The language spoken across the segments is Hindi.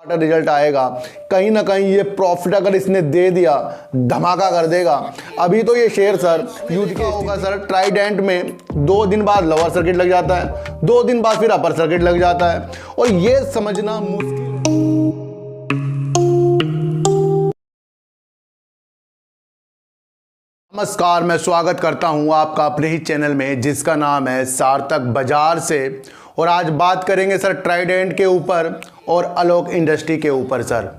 रिजल्ट आएगा, कहीं ना कहीं ये प्रॉफिट अगर इसने दे दिया धमाका कर देगा। अभी तो ये शेयर सर यूज के होगा सर, ट्राइडेंट में 2 दिन बाद लोअर सर्किट लग जाता है, 2 दिन बाद फिर अपर सर्किट लग जाता है, और ये समझना मुश्किल। नमस्कार, मैं स्वागत करता हूं आपका अपने ही चैनल में जिसका नाम है सार्थक बाजार से। और आज बात करेंगे सर ट्राइडेंट के ऊपर और आलोक इंडस्ट्री के ऊपर। सर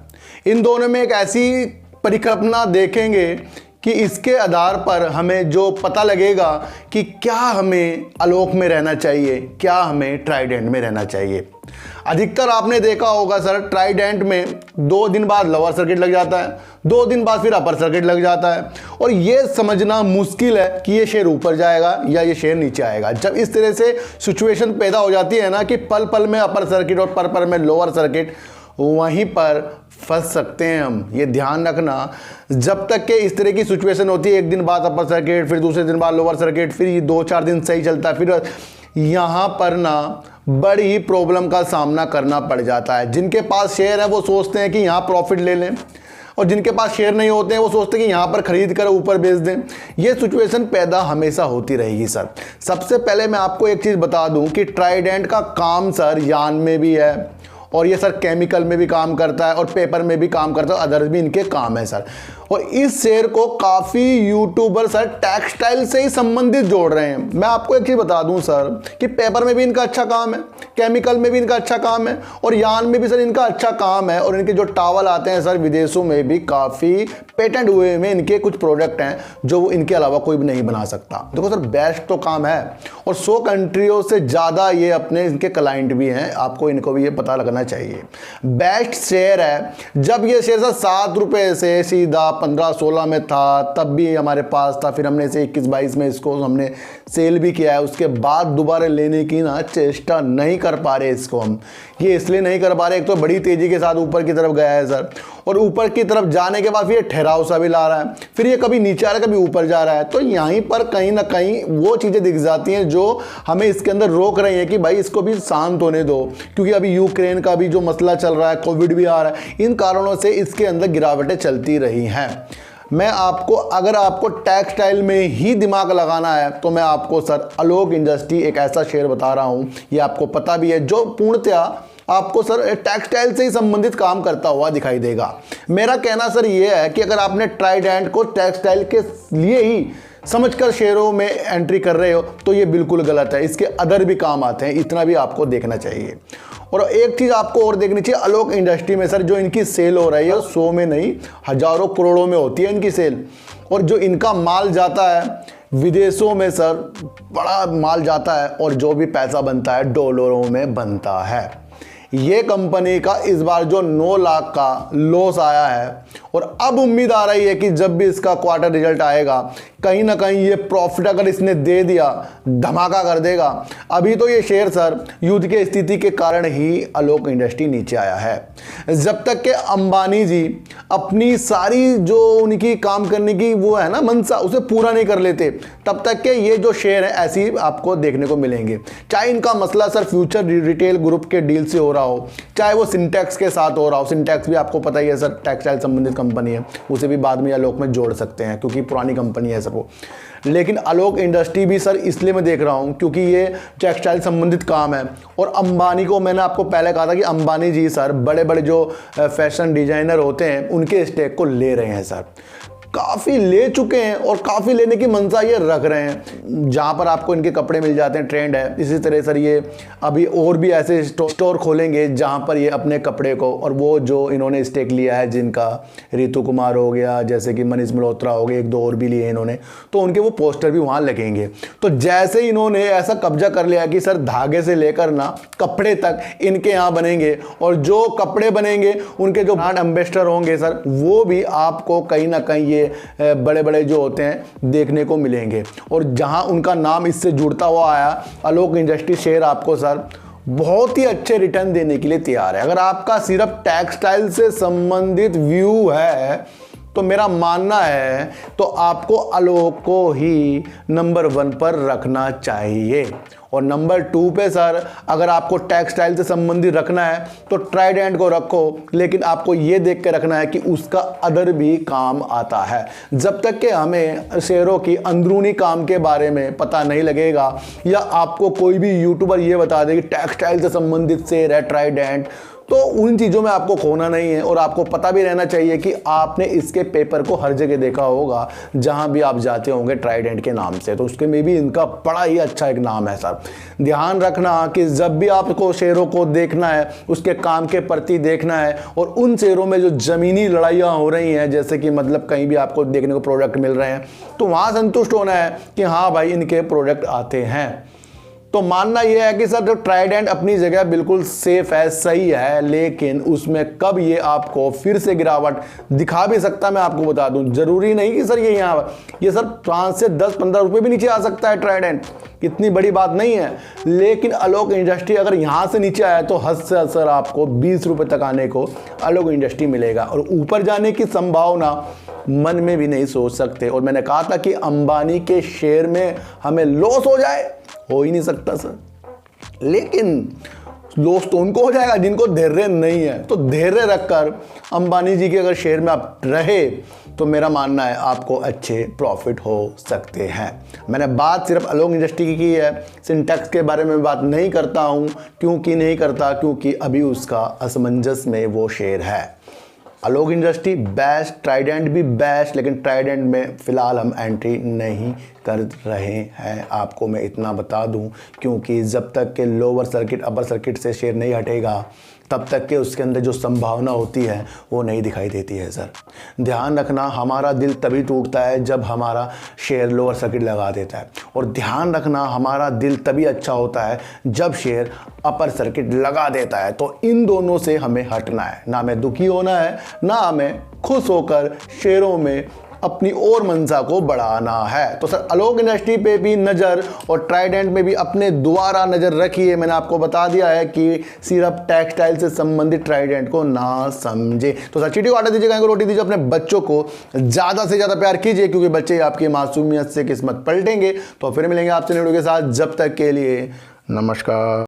इन दोनों में एक ऐसी परिकल्पना देखेंगे कि इसके आधार पर हमें जो पता लगेगा कि क्या हमें आलोक में रहना चाहिए, क्या हमें ट्राइडेंट में रहना चाहिए। अधिकतर आपने देखा होगा सर ट्राइडेंट में 2 दिन बाद लोअर सर्किट लग जाता है, 2 दिन बाद फिर अपर सर्किट लग जाता है, और ये समझना मुश्किल है कि ये शेयर ऊपर जाएगा या ये शेयर नीचे आएगा। जब इस तरह से सिचुएशन पैदा हो जाती है ना कि पल पल में अपर सर्किट और पल पल में लोअर सर्किट, वहीं पर फंस सकते हैं हम। ये ध्यान रखना, जब तक कि इस तरह की सिचुएशन होती है, एक दिन बाद अपर सर्किट, फिर दूसरे दिन बाद लोअर सर्किट, फिर ये 2-4 दिन सही चलता है, फिर यहाँ पर ना बड़ी ही प्रॉब्लम का सामना करना पड़ जाता है। जिनके पास शेयर है वो सोचते हैं कि यहाँ प्रॉफिट ले लें, और जिनके पास शेयर नहीं होते हैं वो सोचते हैं कि यहाँ पर खरीद कर ऊपर बेच दें। ये सिचुएशन पैदा हमेशा होती रहेगी सर। सबसे पहले मैं आपको एक चीज़ बता दूं कि ट्राइडेंट का काम सर यान में भी है, और ये सर केमिकल में भी काम करता है, और पेपर में भी काम करता है, अदर भी इनके काम है सर। और इस शेयर को काफ़ी यूट्यूबर सर टेक्सटाइल से ही संबंधित जोड़ रहे हैं। मैं आपको एक चीज़ बता दूं सर कि पेपर में भी इनका अच्छा काम है, केमिकल में भी इनका अच्छा काम है, और यान में भी सर इनका अच्छा काम है। और इनके जो टावल आते हैं सर विदेशों में भी काफ़ी पेटेंट हुए में इनके कुछ प्रोडक्ट हैं जो इनके अलावा कोई भी नहीं बना सकता। देखो सर बेस्ट तो काम है, और 100 कंट्रियों से ज़्यादा ये अपने इनके क्लाइंट भी हैं, आपको इनको भी ये पता लगना चाहिए। बेस्ट शेयर है। जब ये शेयर सर 7 रुपये से सीधा 15-16 में था, तब भी हमारे पास था, फिर हमने इसे 21-22 में इसको हमने सेल भी किया है। उसके बाद दोबारा लेने की ना चेष्टा नहीं कर पा रहे इसको हम। ये इसलिए नहीं कर पा रहे, एक तो बड़ी तेज़ी के साथ ऊपर की तरफ गया है सर, और ऊपर की तरफ जाने के बाद फिर ये ठहराव सा भी ला रहा है, फिर ये कभी नीचे आ रहा है कभी ऊपर जा रहा है। तो यहीं पर कहीं ना कहीं वो चीज़ें दिख जाती हैं जो हमें इसके अंदर रोक रही हैं कि भाई इसको भी शांत होने दो, क्योंकि अभी यूक्रेन का भी जो मसला चल रहा है, कोविड भी आ रहा है, इन कारणों से इसके अंदर गिरावटें चलती रही हैं। मैं आपको, अगर आपको टेक्सटाइल में ही दिमाग लगाना है तो मैं आपको सर आलोक इंडस्ट्री एक ऐसा शेयर बता रहा हूं, ये आपको पता भी है, जो पूर्णतया आपको सर टेक्सटाइल से ही संबंधित काम करता हुआ दिखाई देगा। मेरा कहना सर ये है कि अगर आपने ट्राइडेंट को टेक्सटाइल के लिए ही समझकर शेयरों में एंट्री कर रहे हो तो ये बिल्कुल गलत है। इसके अदर भी काम आते हैं, इतना भी आपको देखना चाहिए। और एक चीज़ आपको और देखनी चाहिए, आलोक इंडस्ट्री में सर जो इनकी सेल हो रही है 100 में नहीं हज़ारों करोड़ों में होती है इनकी सेल। और जो इनका माल जाता है विदेशों में सर, बड़ा माल जाता है, और जो भी पैसा बनता है डॉलरों में बनता है। ये कंपनी का इस बार जो 9 लाख का लॉस आया है, और अब उम्मीद आ रही है कि जब भी इसका क्वार्टर रिजल्ट आएगा कहीं ना कहीं ये प्रॉफिट अगर इसने दे दिया धमाका कर देगा। अभी तो ये शेयर सर युद्ध की स्थिति के कारण ही आलोक इंडस्ट्री नीचे आया है। जब तक के अंबानी जी अपनी सारी जो उनकी काम करने की वो है ना मंशा, उसे पूरा नहीं कर लेते, तब तक के ये जो शेयर है ऐसे ही आपको देखने को मिलेंगे। चाहे इनका मसला सर फ्यूचर रिटेल ग्रुप के डील से हो रहा हो, चाहे वो सिंटेक्स के साथ हो रहा हो। सिंटेक्स भी आपको पता ही है सर टेक्सटाइल संबंधित कंपनी है, उसे भी बाद में आलोक में जोड़ सकते हैं क्योंकि पुरानी कंपनी है सर वो। लेकिन आलोक इंडस्ट्री भी सर इसलिए मैं देख रहा हूं क्योंकि ये टेक्सटाइल संबंधित काम है। और अंबानी को मैंने आपको पहले कहा था कि अंबानी जी सर बड़े बड़े जो फैशन डिजाइनर होते हैं उनके स्टेक को ले रहे हैं सर, काफ़ी ले चुके हैं, और काफ़ी लेने की मंशा ये रख रहे हैं। जहाँ पर आपको इनके कपड़े मिल जाते हैं, ट्रेंड है, इसी तरह सर ये अभी और भी ऐसे स्टोर खोलेंगे जहाँ पर ये अपने कपड़े को, और वो जो इन्होंने स्टेक लिया है जिनका रितु कुमार हो गया, जैसे कि मनीष मल्होत्रा हो गए, 1-2 और भी लिए इन्होंने, तो उनके वो पोस्टर भी वहाँ लगेंगे। तो जैसे ही इन्होंने ऐसा कब्जा कर लिया कि सर धागे से लेकर ना कपड़े तक इनके यहाँ बनेंगे, और जो कपड़े बनेंगे उनके जो ब्रांड एम्बेसडर होंगे सर वो भी आपको कहीं ना कहीं ये बड़े बड़े जो होते हैं देखने को मिलेंगे। और जहां उनका नाम इससे जुड़ता हुआ आया, आलोक इंडस्ट्री शेयर आपको सर बहुत ही अच्छे रिटर्न देने के लिए तैयार है। अगर आपका सिर्फ टेक्सटाइल से संबंधित व्यू है तो मेरा मानना है तो आपको आलोक को ही नंबर 1 पर रखना चाहिए। और नंबर 2 पे सर अगर आपको टेक्सटाइल से संबंधित रखना है तो ट्राइडेंट को रखो, लेकिन आपको ये देख के रखना है कि उसका अदर भी काम आता है। जब तक कि हमें शेयरों की अंदरूनी काम के बारे में पता नहीं लगेगा या आपको कोई भी यूट्यूबर ये बता दे कि टेक्सटाइल से संबंधित शेयर है ट्राइडेंट, तो उन चीज़ों में आपको खोना नहीं है। और आपको पता भी रहना चाहिए कि आपने इसके पेपर को हर जगह देखा होगा जहां भी आप जाते होंगे ट्राइडेंट के नाम से, तो उसके में भी इनका बड़ा ही अच्छा एक नाम है सर। ध्यान रखना कि जब भी आपको शेयरों को देखना है, उसके काम के प्रति देखना है, और उन शेयरों में जो ज़मीनी लड़ाइयाँ हो रही हैं, जैसे कि मतलब कहीं भी आपको देखने को प्रोडक्ट मिल रहे हैं, तो वहाँ संतुष्ट होना है कि हाँ भाई इनके प्रोडक्ट आते हैं। तो मानना यह है कि सर जो ट्राइडेंट अपनी जगह बिल्कुल सेफ है, सही है, लेकिन उसमें कब ये आपको फिर से गिरावट दिखा भी सकता है। मैं आपको बता दूं, जरूरी नहीं कि सर ये सर 5 से 10-15 रुपए भी नीचे आ सकता है ट्राइडेंट, इतनी बड़ी बात नहीं है। लेकिन आलोक इंडस्ट्री अगर यहाँ से नीचे आया तो हद से सर आपको 20 रुपए तक आने को आलोक इंडस्ट्री मिलेगा, और ऊपर जाने की संभावना मन में भी नहीं सोच सकते। और मैंने कहा था कि अंबानी के शेयर में हमें लॉस हो जाए, हो ही नहीं सकता सर, लेकिन लॉस तो उनको हो जाएगा जिनको धैर्य नहीं है। तो धैर्य रखकर अंबानी जी के अगर शेयर में आप रहे तो मेरा मानना है आपको अच्छे प्रॉफिट हो सकते हैं। मैंने बात सिर्फ आलोक इंडस्ट्री की है, सिंटेक्स के बारे में बात नहीं करता हूं। क्योंकि अभी उसका असमंजस में वो शेयर है। आलोक इंडस्ट्री बेस्ट, ट्राइडेंट भी बेस्ट, लेकिन ट्राइडेंट में फ़िलहाल हम एंट्री नहीं कर रहे हैं, आपको मैं इतना बता दूं। क्योंकि जब तक के लोअर सर्किट अपर सर्किट से शेयर नहीं हटेगा तब तक के उसके अंदर जो संभावना होती है वो नहीं दिखाई देती है सर। ध्यान रखना, हमारा दिल तभी टूटता है जब हमारा शेयर लोअर सर्किट लगा देता है, और ध्यान रखना हमारा दिल तभी अच्छा होता है जब शेयर अपर सर्किट लगा देता है। तो इन दोनों से हमें हटना है, ना हमें दुखी होना है, ना हमें खुश होकर शेयरों में अपनी और मंशा को बढ़ाना है। तो सर आलोक इंडस्ट्री पे भी नज़र और ट्राइडेंट में भी अपने दोबारा नज़र रखिए। मैंने आपको बता दिया है कि सिर्फ टेक्सटाइल से संबंधित ट्राइडेंट को ना समझे। तो सर चीटी को आटा दीजिए, रोटी दीजिए, अपने बच्चों को ज़्यादा से ज़्यादा प्यार कीजिए, क्योंकि बच्चे आपकी मासूमियत से किस्मत पलटेंगे। तो फिर मिलेंगे आपसे वीडियो के साथ, जब तक के लिए नमस्कार।